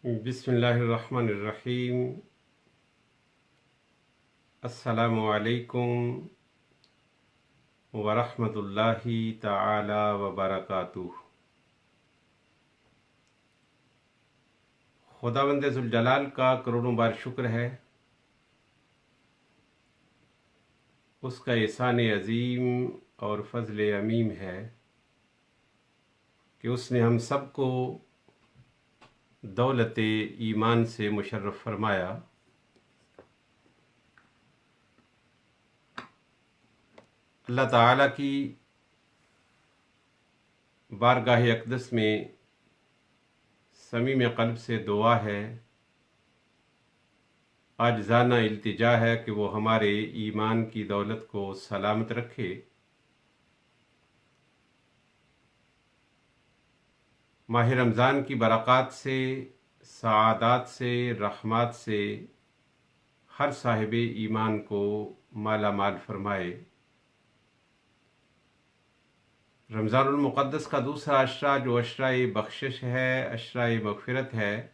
بسم اللہ الرحمن الرحیم۔ السلام علیکم ورحمۃ اللہ تعالی وبرکاتہ۔ خداوند ذوالجلال کا کروڑوں بار شکر ہے، اس کا احسان عظیم اور فضل عمیم ہے کہ اس نے ہم سب کو دولت ایمان سے مشرف فرمایا۔ اللہ تعالیٰ کی بارگاہ اقدس میں صمیم قلب سے دعا ہے، عاجزانہ التجا ہے کہ وہ ہمارے ایمان کی دولت کو سلامت رکھے، ماہ رمضان کی برکات سے، سعادات سے، رحمات سے ہر صاحب ایمان کو مالا مال فرمائے۔ رمضان المقدس کا دوسرا عشرہ جو عشرہ بخشش ہے، عشرہ مغفرت ہے،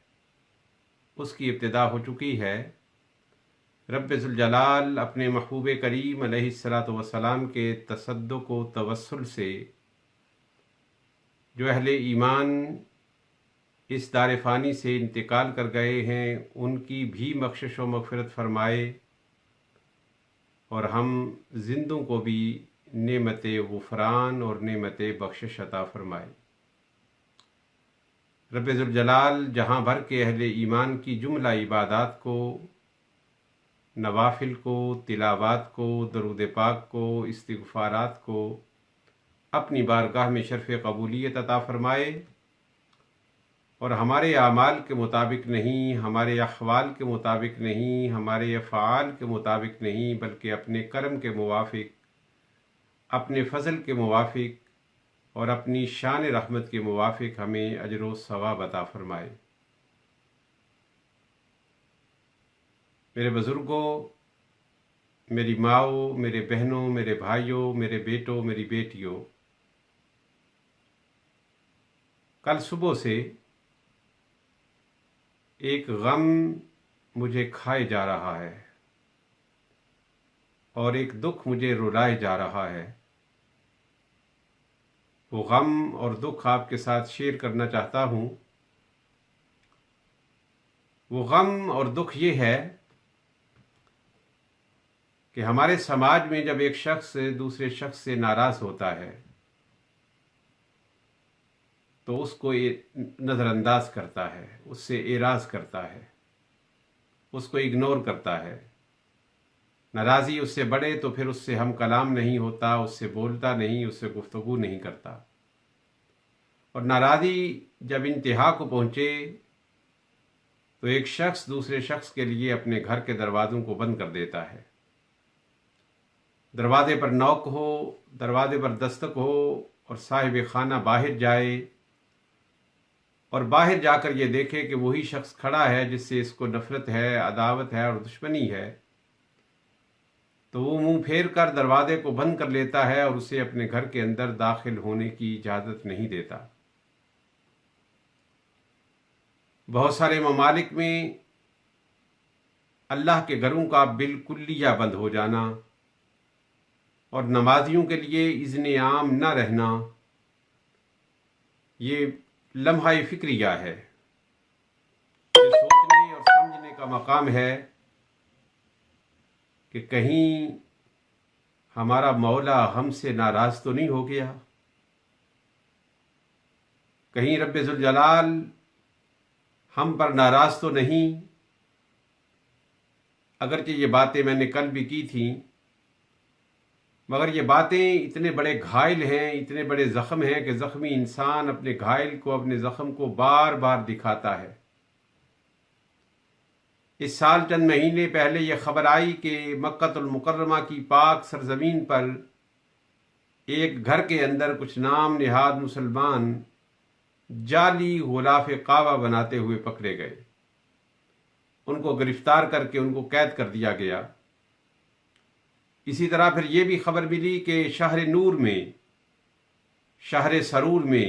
اس کی ابتدا ہو چکی ہے۔ رب ذوالجلال اپنے محبوب کریم علیہ الصلاۃ والسلام کے تصدق و توسل سے جو اہل ایمان اس دار فانی سے انتقال کر گئے ہیں ان کی بھی بخشش و مغفرت فرمائے، اور ہم زندوں کو بھی نعمت غفران اور نعمت بخشش عطا فرمائے۔ رب ذوالجلال جہاں بھر کے اہل ایمان کی جملہ عبادات کو، نوافل کو، تلاوات کو، درود پاک کو، استغفارات کو اپنی بارگاہ میں شرف قبولیت عطا فرمائے، اور ہمارے اعمال کے مطابق نہیں، ہمارے احوال کے مطابق نہیں، ہمارے افعال کے مطابق نہیں، بلکہ اپنے کرم کے موافق، اپنے فضل کے موافق اور اپنی شان رحمت کے موافق ہمیں اجر و ثواب عطا فرمائے۔ میرے بزرگوں، میری ماؤں، میرے بہنوں، میرے بھائیوں، میرے بیٹوں، میری بیٹیوں، کل صبح سے ایک غم مجھے کھائے جا رہا ہے اور ایک دکھ مجھے رلائے جا رہا ہے۔ وہ غم اور دکھ آپ کے ساتھ شیئر کرنا چاہتا ہوں۔ وہ غم اور دکھ یہ ہے کہ ہمارے سماج میں جب ایک شخص دوسرے شخص سے ناراض ہوتا ہے تو اس کو نظر انداز کرتا ہے، اس سے اعراض کرتا ہے، اس کو اگنور کرتا ہے۔ ناراضی اس سے بڑھے تو پھر اس سے ہم کلام نہیں ہوتا، اس سے بولتا نہیں، اس سے گفتگو نہیں کرتا، اور ناراضی جب انتہا کو پہنچے تو ایک شخص دوسرے شخص کے لیے اپنے گھر کے دروازوں کو بند کر دیتا ہے۔ دروازے پر نوک ہو، دروازے پر دستک ہو، اور صاحب خانہ باہر جائے اور باہر جا کر یہ دیکھے کہ وہی شخص کھڑا ہے جس سے اس کو نفرت ہے، عداوت ہے اور دشمنی ہے، تو وہ منہ پھیر کر دروازے کو بند کر لیتا ہے اور اسے اپنے گھر کے اندر داخل ہونے کی اجازت نہیں دیتا۔ بہت سارے ممالک میں اللہ کے گھروں کا بالکلیہ بند ہو جانا اور نمازیوں کے لیے اذن عام نہ رہنا، یہ لمحہ فکریہ ہے۔ یہ سوچنے اور سمجھنے کا مقام ہے کہ کہیں ہمارا مولا ہم سے ناراض تو نہیں ہو گیا، کہیں رب ذوالجلال ہم پر ناراض تو نہیں۔ اگرچہ یہ باتیں میں نے کل بھی کی تھیں، مگر یہ باتیں اتنے بڑے گھائل ہیں، اتنے بڑے زخم ہیں کہ زخمی انسان اپنے گھائل کو، اپنے زخم کو بار بار دکھاتا ہے۔ اس سال چند مہینے پہلے یہ خبر آئی کہ مکہ المکرمہ کی پاک سرزمین پر ایک گھر کے اندر کچھ نام نہاد مسلمان جعلی غلاف کعبہ بناتے ہوئے پکڑے گئے۔ ان کو گرفتار کر کے ان کو قید کر دیا گیا۔ اسی طرح پھر یہ بھی خبر ملی کہ شہر نور میں، شہر سرور میں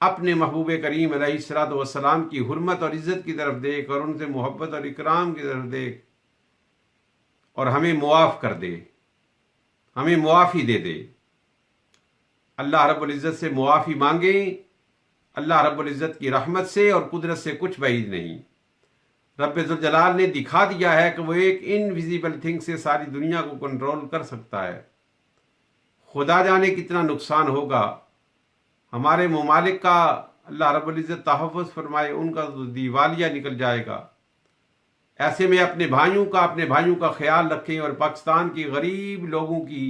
اپنے محبوب کریم علیہ الصلوۃ والسلام کی حرمت اور عزت کی طرف دیکھ اور ان سے محبت اور اکرام کی طرف دیکھ اور ہمیں معاف کر دے، ہمیں معافی دے دے۔ اللہ رب العزت سے معافی مانگیں، اللہ رب العزت کی رحمت سے اور قدرت سے کچھ بعید نہیں۔ رب ذوالجلال نے دکھا دیا ہے کہ وہ ایک انویزیبل تھنگ سے ساری دنیا کو کنٹرول کر سکتا ہے۔ خدا جانے کتنا نقصان ہوگا ہمارے ممالک کا، اللہ رب العزت تحفظ فرمائے، ان کا تو دیوالیہ نکل جائے گا۔ ایسے میں اپنے بھائیوں کا خیال رکھیں اور پاکستان کی غریب لوگوں کی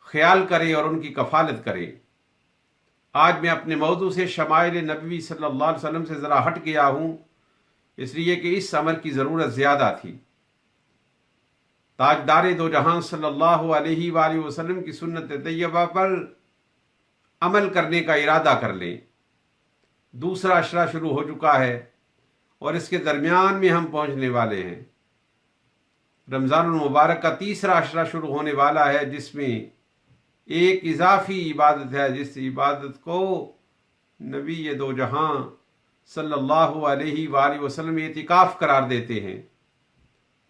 خیال کریں اور ان کی کفالت کریں۔ آج میں اپنے موضوع سے شمائل نبوی صلی اللہ علیہ وسلم سے ذرا ہٹ گیا ہوں، اس لیے کہ اس عمل کی ضرورت زیادہ تھی۔ تاجدار دو جہاں صلی اللہ علیہ وآلہ وسلم کی سنت طیبہ پر عمل کرنے کا ارادہ کر لیں۔ دوسرا عشرہ شروع ہو چکا ہے اور اس کے درمیان میں ہم پہنچنے والے ہیں۔ رمضان المبارک کا تیسرا عشرہ شروع ہونے والا ہے، جس میں ایک اضافی عبادت ہے، جس عبادت کو نبی دو جہاں صلی اللہ علیہ وآلہ وسلم اعتکاف قرار دیتے ہیں۔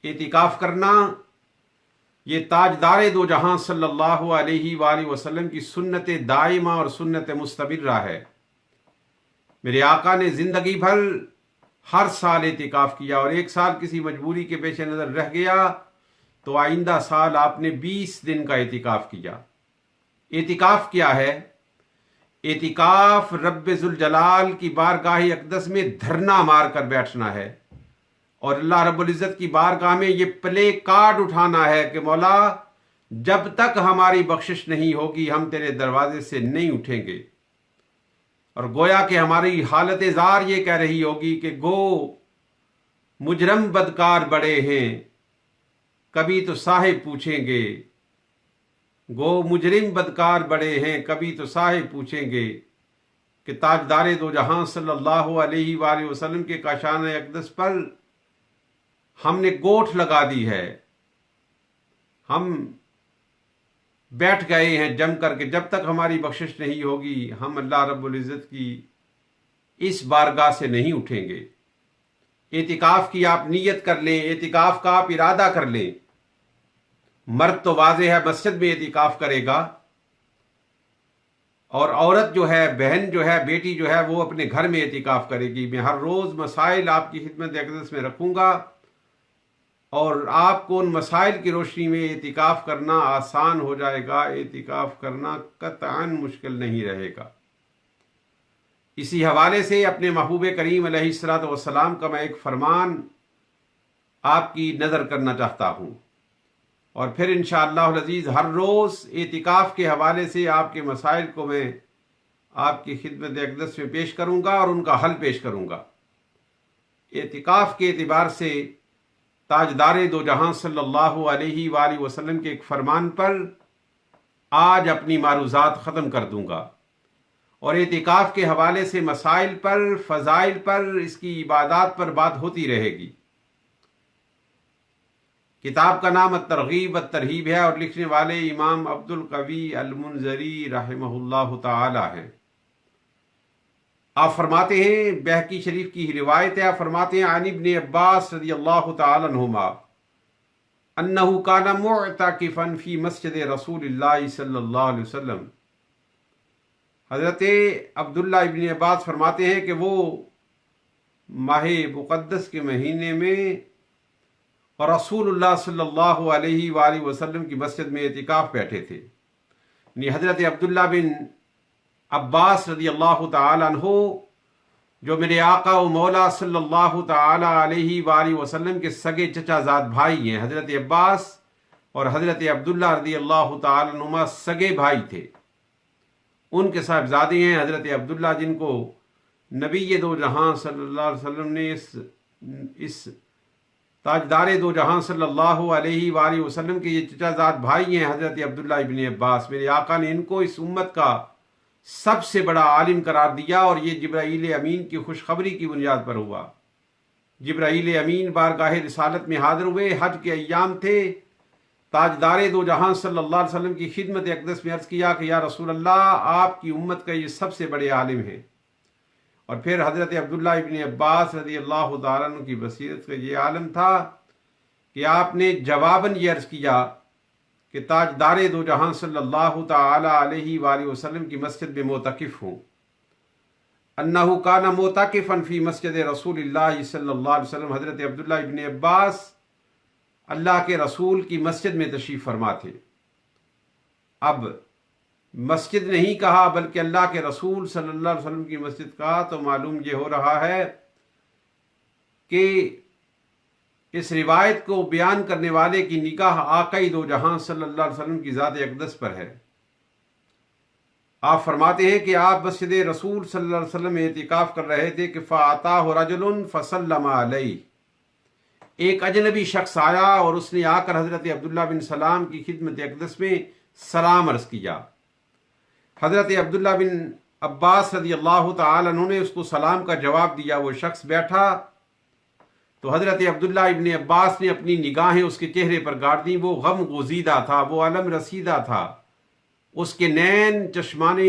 اعتکاف کرنا یہ تاجدار دو جہاں صلی اللہ علیہ وآلہ وسلم کی سنت دائمہ اور سنت مستمرہ ہے۔ میرے آقا نے زندگی بھر ہر سال اعتکاف کیا، اور ایک سال کسی مجبوری کے پیش نظر رہ گیا تو آئندہ سال آپ نے 20 دن کا اعتکاف کیا۔ اعتکاف کیا ہے؟ اعتکاف رب ذوالجلال کی بارگاہ اقدس میں دھرنا مار کر بیٹھنا ہے، اور اللہ رب العزت کی بارگاہ میں یہ پلے کارڈ اٹھانا ہے کہ مولا جب تک ہماری بخشش نہیں ہوگی ہم تیرے دروازے سے نہیں اٹھیں گے۔ اور گویا کہ ہماری حالت زار یہ کہہ رہی ہوگی کہ گو مجرم بدکار بڑے ہیں، کبھی تو صاحب پوچھیں گے، گو مجرم بدکار بڑے ہیں، کبھی تو صاحب پوچھیں گے کہ تاجدار دو جہاں صلی اللہ علیہ وآلہ وسلم کے کاشان اقدس پر ہم نے گوٹھ لگا دی ہے، ہم بیٹھ گئے ہیں جم کر کے، جب تک ہماری بخشش نہیں ہوگی ہم اللہ رب العزت کی اس بارگاہ سے نہیں اٹھیں گے۔ اعتکاف کی آپ نیت کر لیں، اعتکاف کا آپ ارادہ کر لیں۔ مرد تو واضح ہے مسجد میں اعتکاف کرے گا، اور عورت جو ہے، بہن جو ہے، بیٹی جو ہے، وہ اپنے گھر میں اعتکاف کرے گی۔ میں ہر روز مسائل آپ کی خدمت اقدس میں رکھوں گا، اور آپ کو ان مسائل کی روشنی میں اعتکاف کرنا آسان ہو جائے گا۔ اعتکاف کرنا قطعاً مشکل نہیں رہے گا۔ اسی حوالے سے اپنے محبوب کریم علیہ الصلوۃ والسلام کا میں ایک فرمان آپ کی نظر کرنا چاہتا ہوں، اور پھر انشاءاللہ العزیز ہر روز اعتکاف کے حوالے سے آپ کے مسائل کو میں آپ کی خدمت اقدس میں پیش کروں گا اور ان کا حل پیش کروں گا۔ اعتکاف کے اعتبار سے تاجدار دو جہاں صلی اللہ علیہ وآلہ وسلم کے ایک فرمان پر آج اپنی معروضات ختم کر دوں گا، اور اعتکاف کے حوالے سے مسائل پر، فضائل پر، اس کی عبادات پر بات ہوتی رہے گی۔ کتاب کا نام الترغیب والترہیب ہے، اور لکھنے والے امام عبد القوی المنذری رحمہ اللہ تعالی ہیں۔ آپ فرماتے ہیں، بہقی شریف کی روایت ہے، آپ فرماتے ہیں عن ابن عباس رضی اللہ تعالی عنہما انہ کان معتکفا فی مسجد رسول اللہ صلی اللہ علیہ وسلم۔ حضرت عبداللہ ابن عباس فرماتے ہیں کہ وہ ماہ مقدس کے مہینے میں اور رسول اللہ صلی اللہ علیہ وآلہ وسلم کی مسجد میں اعتکاف بیٹھے تھے۔ یعنی حضرت عبداللہ بن عباس رضی اللہ تعالی عنہ، جو میرے آقا و مولا صلی اللہ تعالی علیہ وآلہ وسلم کے سگے چچا زاد بھائی ہیں۔ حضرت عباس اور حضرت عبداللہ رضی اللہ تعالی عنہما سگے بھائی تھے۔ ان کے صاحبزادے ہیں حضرت عبداللہ، جن کو نبی دو جہاں صلی اللہ علیہ وسلم نے اس تاجدار دو جہاں صلی اللہ علیہ وآلہ وسلم کے یہ چچا زاد بھائی ہیں حضرت عبداللہ ابن عباس۔ میرے آقا نے ان کو اس امت کا سب سے بڑا عالم قرار دیا، اور یہ جبرائیل امین کی خوشخبری کی بنیاد پر ہوا۔ جبرائیل امین بارگاہ رسالت میں حاضر ہوئے، حج کے ایام تھے، تاجدار دو جہاں صلی اللہ علیہ وسلم کی خدمت اقدس میں عرض کیا کہ یا رسول اللہ، آپ کی امت کا یہ سب سے بڑے عالم ہیں۔ اور پھر حضرت عبداللہ ابن عباس رضی اللہ تعالیٰ عنہ کی بصیرت کا یہ عالم تھا کہ آپ نے جواباً یہ عرض کیا کہ تاجدار دو جہاں صلی اللہ تعالی علیہ وآلہ وسلم کی مسجد میں معتکف ہوں۔ انہ کان معتکفا فی مسجد رسول اللہ صلی اللہ علیہ وسلم، حضرت عبداللہ ابن عباس اللہ کے رسول کی مسجد میں تشریف فرما تھے۔ اب مسجد نہیں کہا بلکہ اللہ کے رسول صلی اللہ علیہ وسلم کی مسجد کہا، تو معلوم یہ ہو رہا ہے کہ اس روایت کو بیان کرنے والے کی نگاہ آقای دو جہاں صلی اللہ علیہ وسلم کی ذات اقدس پر ہے۔ آپ فرماتے ہیں کہ آپ مسجد رسول صلی اللہ علیہ وسلم میں اعتکاف کر رہے تھے کہ فَأَتَاهُ رَجُلٌ فَسَلَّمَ عَلَيْهِ، ایک اجنبی شخص آیا اور اس نے آ کر حضرت عبداللہ بن سلام کی خدمت اقدس میں سلام عرض کیا۔ حضرت عبداللہ بن عباس رضی اللہ تعالی عنہ نے اس کو سلام کا جواب دیا۔ وہ شخص بیٹھا تو حضرت عبداللہ ابن عباس نے اپنی نگاہیں اس کے چہرے پر گاڑ دیں۔ وہ غم گزیدہ تھا، وہ علم رسیدہ تھا، اس کے نین چشمان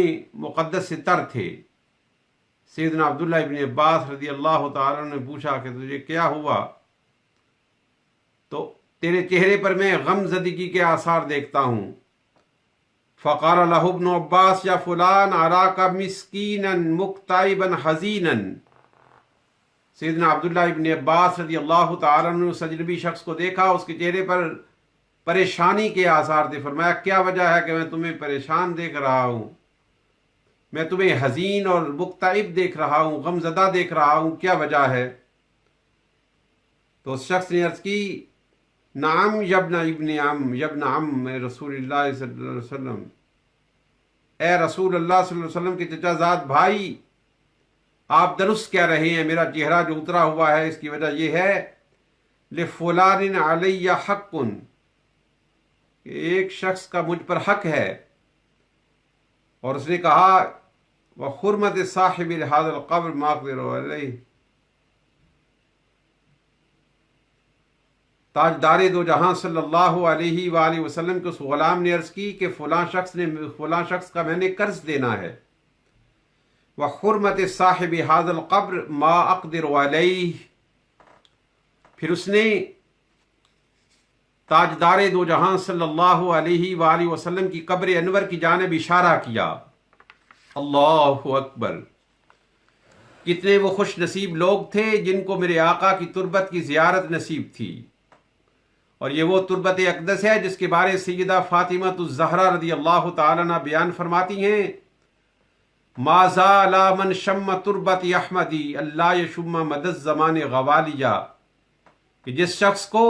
مقدس سے تر تھے۔ سیدنا عبداللہ ابن عباس رضی اللہ تعالیٰ عنہ نے پوچھا کہ تجھے کیا ہوا؟ تو تیرے چہرے پر میں غم زدگی کے آثار دیکھتا ہوں۔ فقال له ابن عباس یا فلان اراک مسکینا مکتئبا حزینا، سیدنا عبداللہ ابن عباس رضی اللہ تعالیٰ عنہ نے اس اجنبی شخص کو دیکھا، اس کے چہرے پر پریشانی کے آثار تھے۔ فرمایا کیا وجہ ہے کہ میں تمہیں پریشان دیکھ رہا ہوں، میں تمہیں حزین اور مکتئب دیکھ رہا ہوں، غم زدہ دیکھ رہا ہوں، کیا وجہ ہے؟ تو اس شخص نے عرض کی نعم یبن عم رسول اللہ صلی اللہ علیہ وسلم، اے رسول اللہ صلی اللہ علیہ وسلم کے چچا زاد بھائی، آپ درست کہہ رہے ہیں، میرا چہرہ جو اترا ہوا ہے اس کی وجہ یہ ہے لفلان علی حق، کہ ایک شخص کا مجھ پر حق ہے۔ اور اس نے کہا وحرمت صاحب هذا القبر ما اقدر علیہ، تاجدار دو جہاں صلی اللہ علیہ وآلہ وسلم کے اس غلام نے عرض کی کہ فلاں شخص کا میں نے قرض دینا ہے۔ وحرمت صاحب هذا القبر ما اقدر علیہ، پھر اس نے تاجدار دو جہاں صلی اللہ علیہ وآلہ وسلم کی قبر انور کی جانب اشارہ کیا۔ اللہ اکبر! کتنے وہ خوش نصیب لوگ تھے جن کو میرے آقا کی تربت کی زیارت نصیب تھی۔ اور یہ وہ تربت اقدس ہے جس کے بارے سیدہ فاطمہ الزہرا رضی اللہ تعالیٰ عنہ بیان فرماتی ہیں ما زال من شم تربت احمدی اللہ یشم مد الزمان غوالیہ، کہ جس شخص کو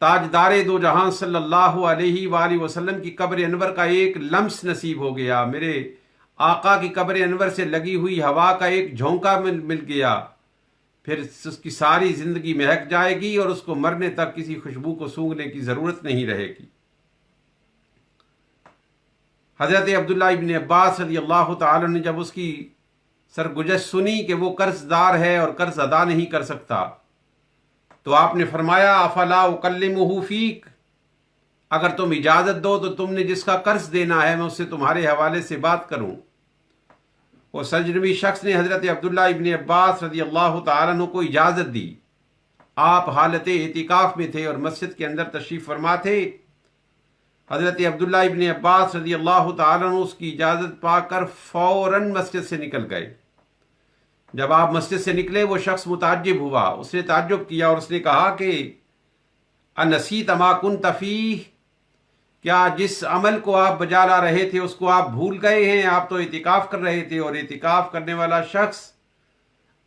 تاجدار دو جہاں صلی اللہ علیہ وآلہ وسلم کی قبر انور کا ایک لمس نصیب ہو گیا، میرے آقا کی قبر انور سے لگی ہوئی ہوا کا ایک جھونکا مل گیا، پھر اس کی ساری زندگی مہک جائے گی اور اس کو مرنے تک کسی خوشبو کو سونگھنے کی ضرورت نہیں رہے گی۔ حضرت عبداللہ ابن عباس رضی اللہ تعالی نے جب اس کی سرگزشت سنی کہ وہ قرض دار ہے اور قرض ادا نہیں کر سکتا، تو آپ نے فرمایا افلا اکلمہ فیک، اگر تم اجازت دو تو تم نے جس کا قرض دینا ہے میں اس سے تمہارے حوالے سے بات کروں۔ وہ اجنبی شخص نے حضرت عبداللہ ابن عباس رضی اللہ تعالیٰ عنہ کو اجازت دی۔ آپ حالت اعتکاف میں تھے اور مسجد کے اندر تشریف فرما تھے۔ حضرت عبداللہ ابن عباس رضی اللہ تعالیٰ عنہ اس کی اجازت پا کر فوراً مسجد سے نکل گئے۔ جب آپ مسجد سے نکلے وہ شخص متعجب ہوا، اس نے تعجب کیا اور اس نے کہا کہ انسیت ما کنت فیہ، کیا جس عمل کو آپ بجا لا رہے تھے اس کو آپ بھول گئے ہیں؟ آپ تو اعتکاف کر رہے تھے، اور اعتکاف کرنے والا شخص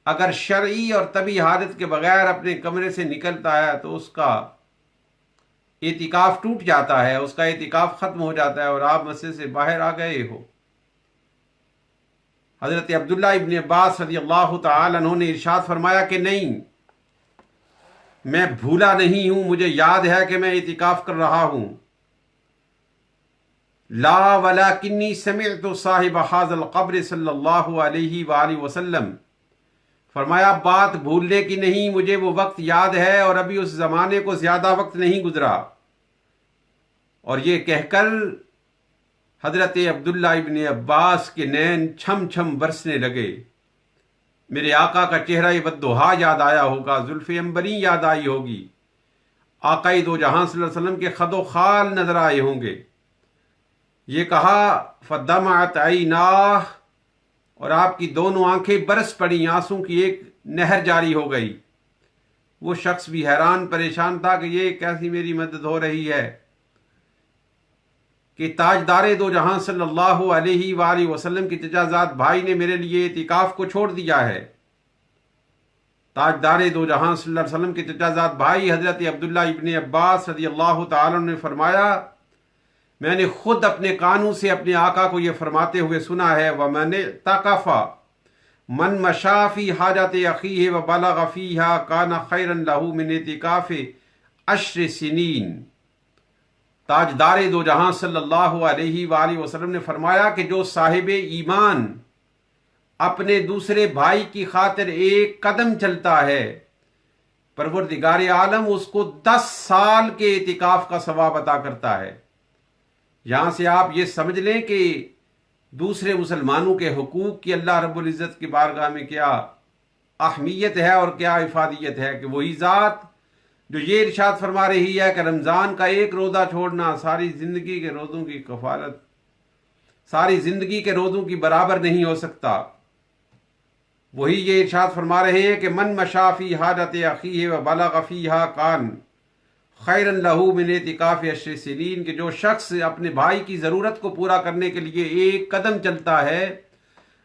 اگر شرعی اور طبی حالت کے بغیر اپنے کمرے سے نکلتا ہے تو اس کا اعتکاف ٹوٹ جاتا ہے، اس کا اعتکاف ختم ہو جاتا ہے، اور آپ مسجد سے باہر آ گئے ہو۔ حضرت عبداللہ ابن عباس رضی اللہ تعالی عنہ نے ارشاد فرمایا کہ نہیں، میں بھولا نہیں ہوں، مجھے یاد ہے کہ میں اعتکاف کر رہا ہوں۔ لا ولکنی سمعت صاحب هذا القبر صلی اللہ علیہ وآلہ وسلم، فرمایا بات بھولنے کی نہیں، مجھے وہ وقت یاد ہے اور ابھی اس زمانے کو زیادہ وقت نہیں گزرا اور یہ کہہ کر حضرت عبداللہ ابن عباس کے نین چھم چھم برسنے لگے۔ میرے آقا کا چہرہ بدوہا یاد آیا ہوگا، زلف عنبری یاد آئی ہوگی، آقا دو جہاں صلی اللہ علیہ وسلم کے خد و خال نظر آئے ہوں گے۔ یہ کہا فدمعت عیناہ، اور آپ کی دونوں آنکھیں برس پڑیں، آنسوں کی ایک نہر جاری ہو گئی۔ وہ شخص بھی حیران پریشان تھا کہ یہ کیسی میری مدد ہو رہی ہے کہ تاجدار دو جہاں صلی اللہ علیہ وآلہ وسلم کے چچا زاد بھائی نے میرے لیے اعتکاف کو چھوڑ دیا ہے۔ تاجدار دو جہاں صلی اللہ علیہ وسلم کے چچا زاد بھائی حضرت عبداللہ ابن عباس رضی اللہ تعالیٰ عنہ نے فرمایا، میں نے خود اپنے کانوں سے اپنے آقا کو یہ فرماتے ہوئے سنا ہے، وَمَنِ اعْتَكَفَ مَنْ مَشَىٰ فِي حَاجَةِ أَخِيهِ وَبَلَغَ فِيهَا كَانَ خَيْرًا لَهُ مِنْ اعْتِكَافِ 10 سنین۔ تاجدار دو جہاں صلی اللہ علیہ وآلہ وسلم نے فرمایا کہ جو صاحب ایمان اپنے دوسرے بھائی کی خاطر ایک قدم چلتا ہے، پروردگار عالم اس کو 10 سال کے اعتکاف کا ثواب عطا کرتا ہے۔ یہاں سے آپ یہ سمجھ لیں کہ دوسرے مسلمانوں کے حقوق کی اللہ رب العزت کی بارگاہ میں کیا اہمیت ہے اور کیا افادیت ہے، کہ وہی ذات جو یہ ارشاد فرما رہی ہے کہ رمضان کا ایک روزہ چھوڑنا ساری زندگی کے روزوں کی کفارت، ساری زندگی کے روزوں کی برابر نہیں ہو سکتا، وہی یہ ارشاد فرما رہے ہیں کہ من مشیٰ فی حاجۃ اخیہ وبلغ فیہا کان خیرن لہو من اعتکاف 10 سنین، کہ جو شخص اپنے بھائی کی ضرورت کو پورا کرنے کے لیے ایک قدم چلتا ہے،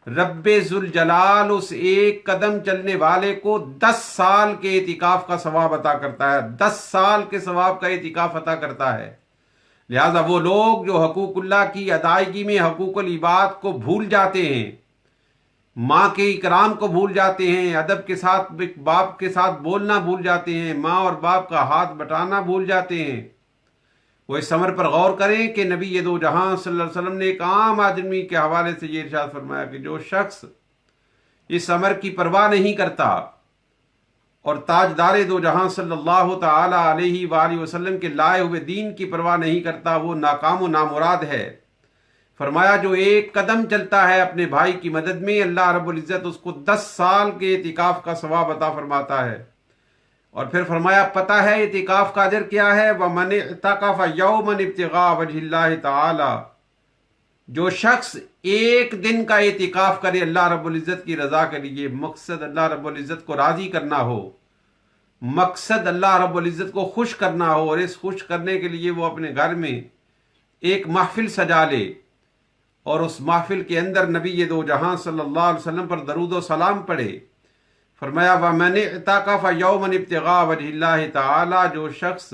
رب ذوالجلال اس ایک قدم چلنے والے کو 10 سال کے اعتکاف کا ثواب عطا کرتا ہے، 10 سال کے ثواب کا اعتکاف عطا کرتا ہے۔ لہذا وہ لوگ جو حقوق اللہ کی ادائیگی میں حقوق العباد کو بھول جاتے ہیں، ماں کے اکرام کو بھول جاتے ہیں، ادب کے ساتھ باپ کے ساتھ بولنا بھول جاتے ہیں، ماں اور باپ کا ہاتھ بٹانا بھول جاتے ہیں، وہ اس امر پر غور کریں کہ نبی دو جہاں صلی اللہ علیہ وسلم نے ایک عام آدمی کے حوالے سے یہ ارشاد فرمایا کہ جو شخص اس امر کی پرواہ نہیں کرتا اور تاجدار دو جہاں صلی اللہ تعالی علیہ وآلہ وسلم کے لائے ہوئے دین کی پرواہ نہیں کرتا، وہ ناکام و نامراد ہے۔ فرمایا جو ایک قدم چلتا ہے اپنے بھائی کی مدد میں، اللہ رب العزت اس کو 10 سال کے اعتکاف کا ثواب عطا فرماتا ہے۔ اور پھر فرمایا پتہ ہے اعتکاف کا اجر کیا ہے، وَمَنِ اعْتَكَفَ يَوْمًا ابْتِغَاءَ وَجْهِ اللَّهِ تَعَالَى، جو شخص ایک دن کا اعتکاف کرے اللہ رب العزت کی رضا کے لیے، مقصد اللہ رب العزت کو راضی کرنا ہو، مقصد اللہ رب العزت کو خوش کرنا ہو، اور اس خوش کرنے کے لیے وہ اپنے گھر میں ایک محفل سجا لے اور اس محفل کے اندر نبی دو جہاں صلی اللہ علیہ وسلم پر درود و سلام پڑھے۔ فرمایا وَمَنِ اعْتَكَفَ يَوْمًا ابْتِغَاءَ وَجْهِ اللَّهِ تَعَالَى، جو شخص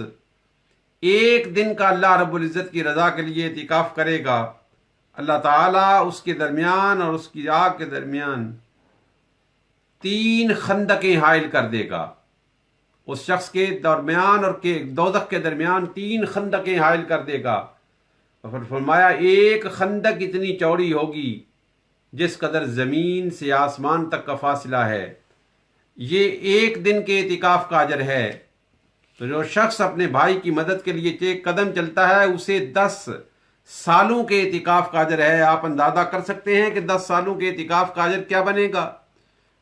ایک دن کا اللہ رب العزت کی رضا کے لیے اعتکاف کرے گا، اللہ تعالیٰ اس کے درمیان اور اس کی آگ کے درمیان 3 خندقیں حائل کر دے گا، اس شخص کے درمیان اور دوزخ کے درمیان 3 خندقیں حائل کر دے گا۔ اور فرمایا ایک خندق اتنی چوڑی ہوگی جس قدر زمین سے آسمان تک کا فاصلہ ہے، یہ ایک دن کے اعتکاف کا اجر ہے۔ تو جو شخص اپنے بھائی کی مدد کے لیے ایک قدم چلتا ہے اسے 10 سالوں کے اعتکاف کا اجر ہے۔ آپ اندازہ کر سکتے ہیں کہ 10 سالوں کے اعتکاف کا اجر کیا بنے گا۔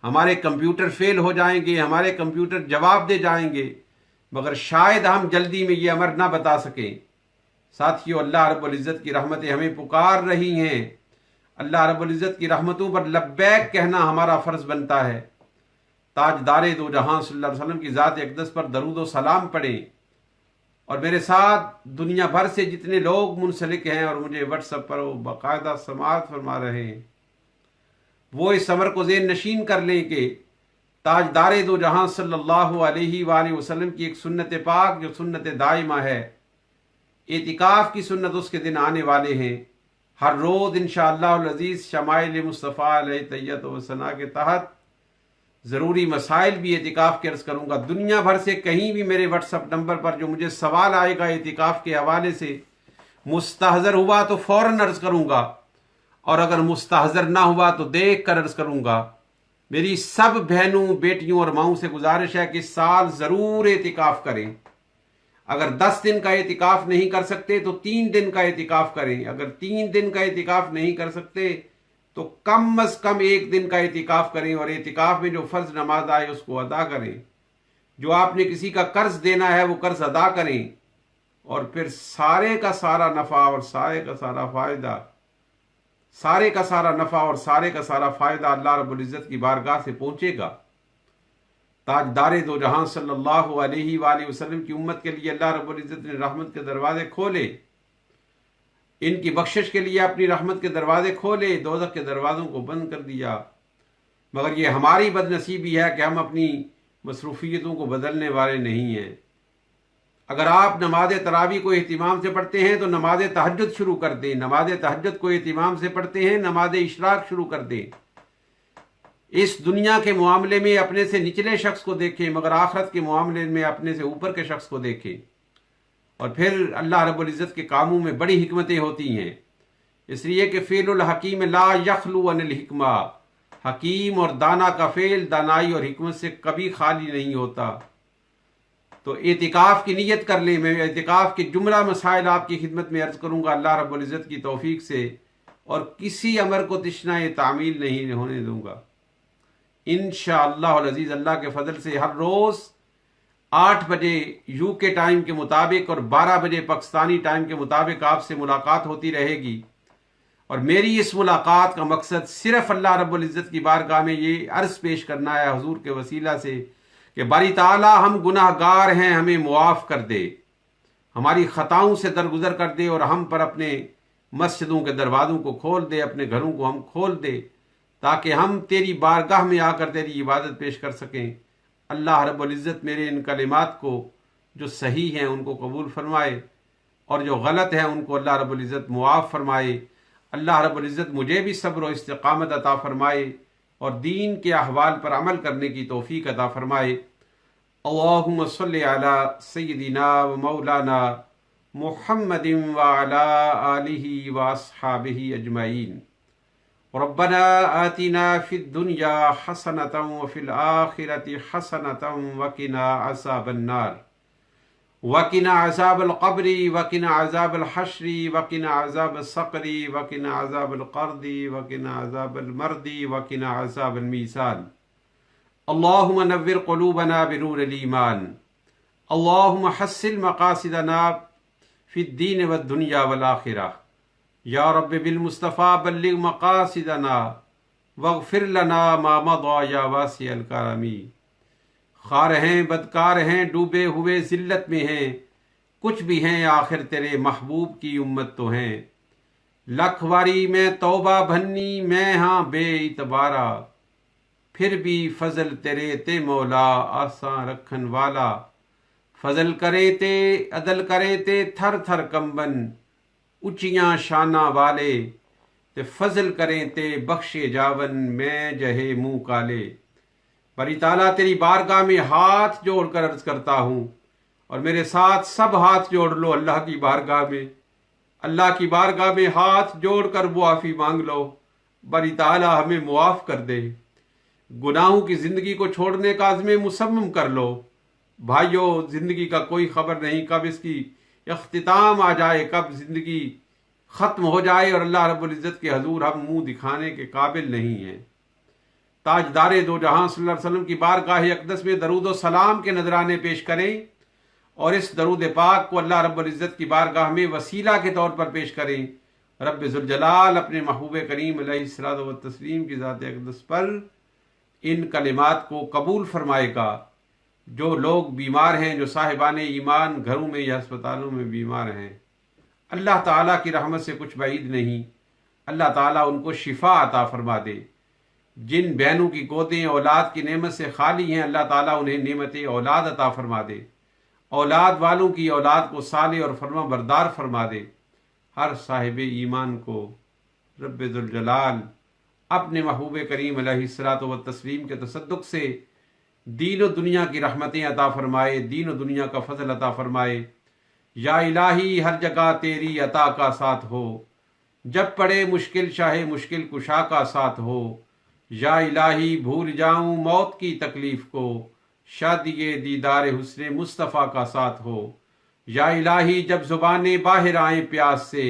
ہمارے کمپیوٹر فیل ہو جائیں گے، ہمارے کمپیوٹر جواب دے جائیں گے، مگر شاید ہم جلدی میں یہ امر نہ بتا سکیں۔ ساتھیو، اللہ رب العزت کی رحمتیں ہمیں پکار رہی ہیں، اللہ رب العزت کی رحمتوں پر لبیک کہنا ہمارا فرض بنتا ہے۔ تاجدار دو جہاں صلی اللہ علیہ وسلم کی ذات اقدس پر درود و سلام پڑھیں، اور میرے ساتھ دنیا بھر سے جتنے لوگ منسلک ہیں اور مجھے واٹس ایپ پر باقاعدہ سماعت فرما رہے ہیں، وہ اس امر کو ذہن نشین کر لیں کہ تاجدار دو جہاں صلی اللہ علیہ وآلہ وسلم کی ایک سنت پاک جو سنت دائمہ ہے، اعتکاف کی سنت، اس کے دن آنے والے ہیں۔ ہر روز انشاءاللہ العزیز شمائل مصطفیٰ علیہ تحیت و ثنا کے تحت ضروری مسائل بھی اعتکاف کے عرض کروں گا۔ دنیا بھر سے کہیں بھی میرے واٹس ایپ نمبر پر جو مجھے سوال آئے گا اعتکاف کے حوالے سے، مستحضر ہوا تو فوراً عرض کروں گا، اور اگر مستحضر نہ ہوا تو دیکھ کر عرض کروں گا۔ میری سب بہنوں، بیٹیوں اور ماؤں سے گزارش ہے کہ اس سال ضرور اعتکاف کریں۔ اگر 10 دن کا اعتکاف نہیں کر سکتے تو 3 دن کا اعتکاف کریں، اگر 3 دن کا اعتکاف نہیں کر سکتے تو کم از کم 1 دن کا اعتکاف کریں، اور اعتکاف میں جو فرض نماز آئے اس کو ادا کریں، جو آپ نے کسی کا قرض دینا ہے وہ قرض ادا کریں، اور پھر سارے کا سارا نفع اور سارے کا سارا فائدہ، سارے کا سارا نفع اور سارے کا سارا فائدہ اللہ رب العزت کی بارگاہ سے پہنچے گا۔ تاجدار دو جہاں صلی اللہ علیہ وآلہ وسلم کی امت کے لیے اللہ رب العزت نے رحمت کے دروازے کھولے، ان کی بخشش کے لیے اپنی رحمت کے دروازے کھولے، دوزخ کے دروازوں کو بند کر دیا۔ مگر یہ ہماری بد نصیبی ہے کہ ہم اپنی مصروفیتوں کو بدلنے والے نہیں ہیں۔ اگر آپ نماز تراویح کو اہتمام سے پڑھتے ہیں تو نماز تہجد شروع کر دیں، نماز تہجد کو اہتمام سے پڑھتے ہیں نماز اشراق شروع کر دیں۔ اس دنیا کے معاملے میں اپنے سے نچلے شخص کو دیکھیں، مگر آخرت کے معاملے میں اپنے سے اوپر کے شخص کو دیکھیں۔ اور پھر اللہ رب العزت کے کاموں میں بڑی حکمتیں ہوتی ہیں، اس لیے کہ فعل الحکیم لا یخلو عن الحکمہ، حکیم اور دانا کا فعل دانائی اور حکمت سے کبھی خالی نہیں ہوتا۔ تو اعتکاف کی نیت کر لیں۔ میں اعتکاف کے جملہ مسائل آپ کی خدمت میں عرض کروں گا اللہ رب العزت کی توفیق سے، اور کسی امر کو تشنہ تعمیل نہیں ہونے دوں گا انشاءاللہ العزیز۔ اللہ کے فضل سے ہر روز 8 بجے یو کے ٹائم کے مطابق اور 12 بجے پاکستانی ٹائم کے مطابق آپ سے ملاقات ہوتی رہے گی، اور میری اس ملاقات کا مقصد صرف اللہ رب العزت کی بارگاہ میں یہ عرض پیش کرنا ہے حضور کے وسیلہ سے کہ باری تعالی ہم گناہ گار ہیں، ہمیں معاف کر دے، ہماری خطاؤں سے درگزر کر دے، اور ہم پر اپنے مسجدوں کے دروازوں کو کھول دے، اپنے گھروں کو ہم کھول دے، تاکہ ہم تیری بارگاہ میں آ کر تیری عبادت پیش کر سکیں۔ اللہ رب العزت میرے ان کلمات کو جو صحیح ہیں ان کو قبول فرمائے، اور جو غلط ہیں ان کو اللہ رب العزت معاف فرمائے۔ اللہ رب العزت مجھے بھی صبر و استقامت عطا فرمائے، اور دین کے احوال پر عمل کرنے کی توفیق عطا فرمائے۔ اللہم صلی علی سیدنا و مولانا محمد وعلی آلہ واصحابہ اجمعین۔ ربنا آتنا فی الدنیا حسنۃ وفی الآخرۃ حسنۃ وقنا عذاب النار، وقنا عذاب القبر، وقنا عذاب الحشر، وقنا عذاب السقر، وقنا عذاب القرد، وقنا عذاب المرد، وقنا عذاب المیزان۔ اللہم نور قلوبنا بنور الایمان، اللہم حسن مقاصدنا فی الدین والدنیا والآخرہ، یا رب بالمصطفیٰ بلغ مقاصدنا واغفر لنا ما مضى یا واسع الکرمی۔ خوار ہیں، بدکار ہیں، ڈوبے ہوئے ذلت میں ہیں، کچھ بھی ہیں آخر تیرے محبوب کی امت تو ہیں۔ لکھ واری میں توبہ بھنی میں ہاں بے اعتبارا، پھر بھی فضل تیرے تے مولا آساں رکھن والا۔ فضل کرے تے عدل کرے تے تھر تھر کمبن، اچیاں شانہ والے تے فضل کریں تے بخشے جاون میں جہے منہ کالے۔ باری تعالیٰ تیری بارگاہ میں ہاتھ جوڑ کر عرض کرتا ہوں، اور میرے ساتھ سب ہاتھ جوڑ لو اللہ کی بارگاہ میں، اللہ کی بارگاہ میں ہاتھ جوڑ کر معافی مانگ لو۔ باری تعالیٰ ہمیں معاف کر دے، گناہوں کی زندگی کو چھوڑنے کا عزم مصمم کر لو۔ بھائیو، زندگی کا کوئی خبر نہیں کب اس کی اختتام آ جائے، کب زندگی ختم ہو جائے، اور اللہ رب العزت کے حضور ہم منہ دکھانے کے قابل نہیں ہیں۔ تاجدار دو جہاں صلی اللہ علیہ وسلم کی بارگاہ اقدس میں درود و سلام کے نذرانے پیش کریں، اور اس درود پاک کو اللہ رب العزت کی بارگاہ میں وسیلہ کے طور پر پیش کریں۔ رب ذوالجلال اپنے محبوب کریم علیہ الصلوۃ والتسلیم کی ذات اقدس پر ان کلمات کو قبول فرمائے گا۔ جو لوگ بیمار ہیں، جو صاحبان ایمان گھروں میں یا ہسپتالوں میں بیمار ہیں، اللہ تعالیٰ کی رحمت سے کچھ بعید نہیں، اللہ تعالیٰ ان کو شفا عطا فرما دے۔ جن بہنوں کی گودیں اولاد کی نعمت سے خالی ہیں، اللہ تعالیٰ انہیں نعمت اولاد عطا فرما دے۔ اولاد والوں کی اولاد کو صالح اور فرما بردار فرما دے۔ ہر صاحب ایمان کو رب ذوالجلال اپنے محبوب کریم علیہ الصلوۃ والتسلیم کے تصدق سے دین و دنیا کی رحمتیں عطا فرمائے، دین و دنیا کا فضل عطا فرمائے۔ یا الہی ہر جگہ تیری عطا کا ساتھ ہو، جب پڑے مشکل شاہ مشکل کشا کا ساتھ ہو۔ یا الہی بھول جاؤں موت کی تکلیف کو، شادی دیدار حسن مصطفیٰ کا ساتھ ہو۔ یا الہی جب زبانیں باہر آئیں پیاس سے،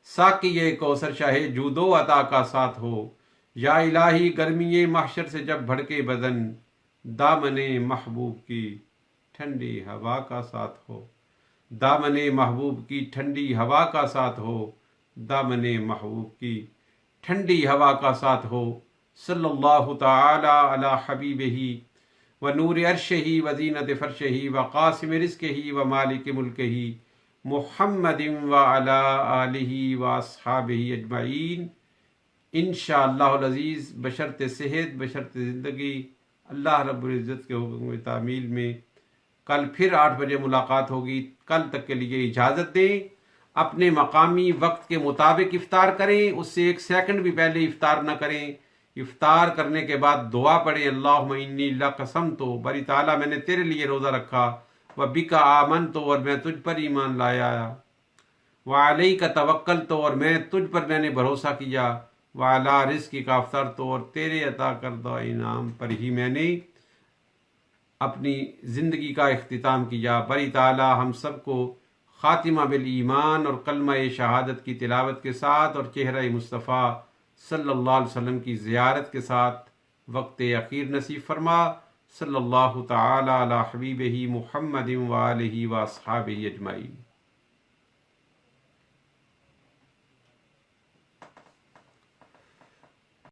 ساقی کوثر شاہ جود و عطا کا ساتھ ہو۔ یا الہی گرمی محشر سے جب بھڑکے بدن، دامن محبوب کی ٹھنڈی ہوا کا ساتھ ہو۔ دامن محبوب کی ٹھنڈی ہوا کا ساتھ ہو، دامن محبوب کی ٹھنڈی ہوا کا ساتھ ہو۔ صلی اللہ تعالی علی حبیبہ و نور عرشہ و زینت فرشہ و قاسم رزقہ و مالک ملکہ محمد و علی آلہ و اصحابہ اجمعین۔ انشاءاللہ العزیز بشرط صحت، بشرط زندگی، اللہ رب العزت کے حکم تعمیل میں کل پھر 8 بجے ملاقات ہوگی۔ کل تک کے لیے اجازت دیں۔ اپنے مقامی وقت کے مطابق افطار کریں، اس سے 1 سیکنڈ بھی پہلے افطار نہ کریں۔ افطار کرنے کے بعد دعا پڑھیں، اللہم انی لقسمت، باری تعالیٰ میں نے تیرے لیے روزہ رکھا، وبک آمنت، اور میں تجھ پر ایمان لایا، وعلیک توکلت، اور میں تجھ پر میں نے بھروسہ کیا، وعلی رزقک افطرت، اور تیرے عطا کردہ انعام پر ہی میں نے اپنی زندگی کا اختتام کیا۔ باری تعالیٰ ہم سب کو خاتمہ بالایمان اور کلمہ شہادت کی تلاوت کے ساتھ اور چہرہ مصطفیٰ صلی اللہ علیہ وسلم کی زیارت کے ساتھ وقت اخیر نصیب فرما۔ صلی اللہ تعالی علی حبیبہ محمد و آلہ و اصحابہ اجمعین۔